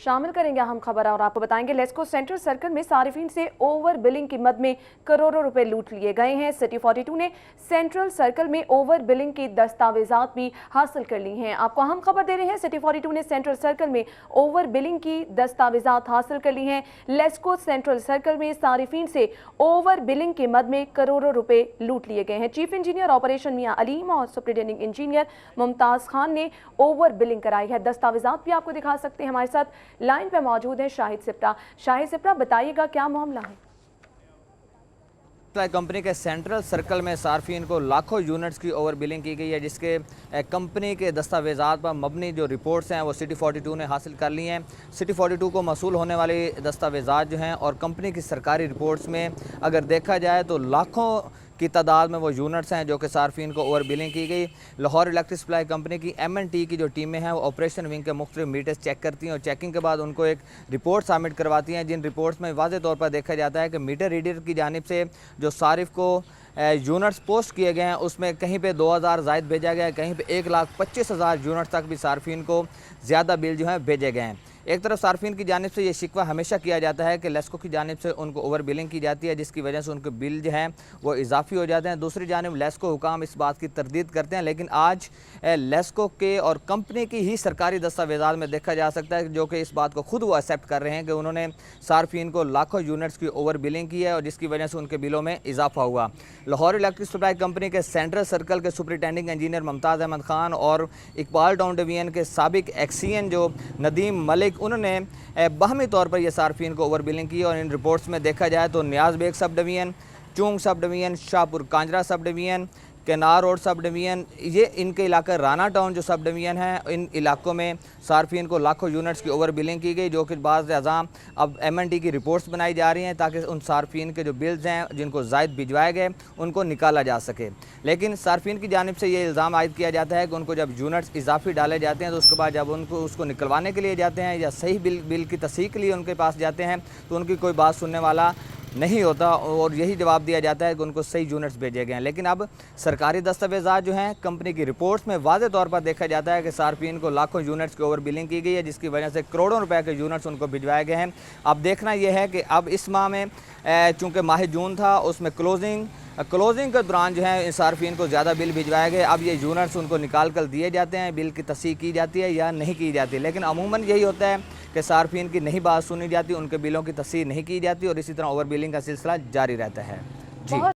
शामिल करेंगे अहम खबर और आपको बताएंगे लेस्को सेंट्रल सर्कल में सारिफिन से ओवर बिलिंग की मद में करोड़ों रुपए लूट लिए गए हैं। सिटी 42 ने सेंट्रल सर्कल में ओवर बिलिंग की दस्तावेजात भी हासिल कर ली हैं। आपको अहम खबर दे रहे हैं, सिटी 42 ने सेंट्रल सर्कल में ओवर बिलिंग की दस्तावेजात हासिल कर ली हैं। लेस्को सेंट्रल सर्कल में सारिफिन से ओवर बिलिंग की मद में करोड़ों रुपए लूट लिए गए हैं। चीफ इंजीनियर ऑपरेशन मियां अलीम और सुपरिटेंडिंग इंजीनियर मुमताज खान ने ओवर बिलिंग कराई है। दस्तावेजात भी आपको दिखा सकते हैं। हमारे साथ लाइन पे मौजूद है शाहिद सिप्रा। शाहिद सिप्रा, बताइएगा क्या मामला है? कंपनी के सेंट्रल सर्कल में सार्फिन को लाखों यूनिट्स की ओवर बिलिंग की गई है, जिसके कंपनी के दस्तावेजात पर मबनी जो रिपोर्ट्स हैं वो सिटी 42 ने हासिल कर ली हैं। सिटी 42 को मसूल होने वाले दस्तावेजात जो हैं और कंपनी की सरकारी रिपोर्ट्स में अगर देखा जाए तो लाखों की तादाद में वो यूनिट्स हैं जो कि सार्फिन को ओवर बिलिंग की गई। लाहौर इलेक्ट्रिक सप्लाई कंपनी की M&T की जो टीमें हैं वो ऑपरेशन विंग के मुख्तलिफ मीटर्स चेक करती हैं और चेकिंग के बाद उनको एक रिपोर्ट सबमिट करवाती हैं, जिन रिपोर्ट्स में वाज़ेह तौर पर देखा जाता है कि मीटर रीडर की जानिब से जो सारिफ को यूनिट्स पोस्ट किए गए हैं उसमें कहीं पे 2000 जायद भेजा गया है, कहीं पे 1,25,000 यूनिट्स तक भी सार्फिन को ज़्यादा बिल जो है भेजे गए हैं। एक तरफ सार्फिन की जानिब से ये शिकवा हमेशा किया जाता है कि लेस्को की जानिब से उनको ओवर बिलिंग की जाती है, जिसकी वजह से उनके बिल जो हैं वो इजाफी हो जाते हैं। दूसरी जानिब लेस्को हुकाम इस बात की तरदीद करते हैं, लेकिन आज लेस्को के और कंपनी की ही सरकारी दस्तावेज़ात में देखा जा सकता है जो कि इस बात को खुद वो एक्सेप्ट कर रहे हैं कि उन्होंने सार्फिन को लाखों यूनिट्स की ओवर बिलिंग की है और जिसकी वजह से उनके बिलों में इजाफा हुआ। लाहौर इलेक्ट्रिक सप्लाई कंपनी के सेंट्रल सर्कल के सुपरिटेंडिंग इंजीनियर मुमताज़ अहमद खान और इकबाल टाउन डिवीजन के साबिक एक्सीएन जो नदीम मलिक, उन्होंने बाहमी तौर पर यह सार्फिन को ओवर बिलिंग की और इन रिपोर्ट्स में देखा जाए तो नियाज बेग सब डिवीजन, चूंग sub division, Shahpur Kanjra sub division, Kenar road sub division, ये इनके इलाका राना टाउन जो सब डिवीजन है, इन इलाकों में सार्फिन को लाखों यूनिट्स की ओवर बिलिंग की गई, जो कि बाज़ अज़ाम अब M&T की रिपोर्ट्स बनाई जा रही हैं ताकि उन सार्फिन के जो बिल्स हैं जिनको ज़ायद भिजवाए गए उनको निकाला जा सके। लेकिन सार्फिन की जानिब से ये इल्ज़ाम आयद किया जाता है कि उनको जब यूनिट्स इजाफी डाले जाते हैं तो उसके बाद जब उनको उसको निकलवाने के लिए जाते हैं या सही बिल की तस्हीह के लिए उनके पास जाते हैं तो उनकी कोई बात सुनने वाला नहीं होता और यही जवाब दिया जाता है कि उनको सही यूनिट्स भेजे गए हैं। लेकिन अब सरकारी दस्तावेज़ात जो हैं कंपनी की रिपोर्ट्स में वाज़ेह तौर पर देखा जाता है कि सार्फिन को लाखों यूनिट्स की ओवर बिलिंग की गई है, जिसकी वजह से करोड़ों रुपए के यूनिट्स उनको भिजवाए गए हैं। अब देखना यह है कि अब इस माह में चूँकि माह जून था उसमें क्लोजिंग के दौरान जो है सार्फिन को ज़्यादा बिल भिजवाए गए। अब ये यूनिट्स उनको निकाल कर दिए जाते हैं, बिल की तस्हीह की जाती है या नहीं की जाती, लेकिन अमूमन यही होता है कि सार्फिन की नहीं बात सुनी जाती, उनके बिलों की तस्हीह नहीं की जाती और इसी तरह ओवर बिलिंग का सिलसिला जारी रहता है। जी।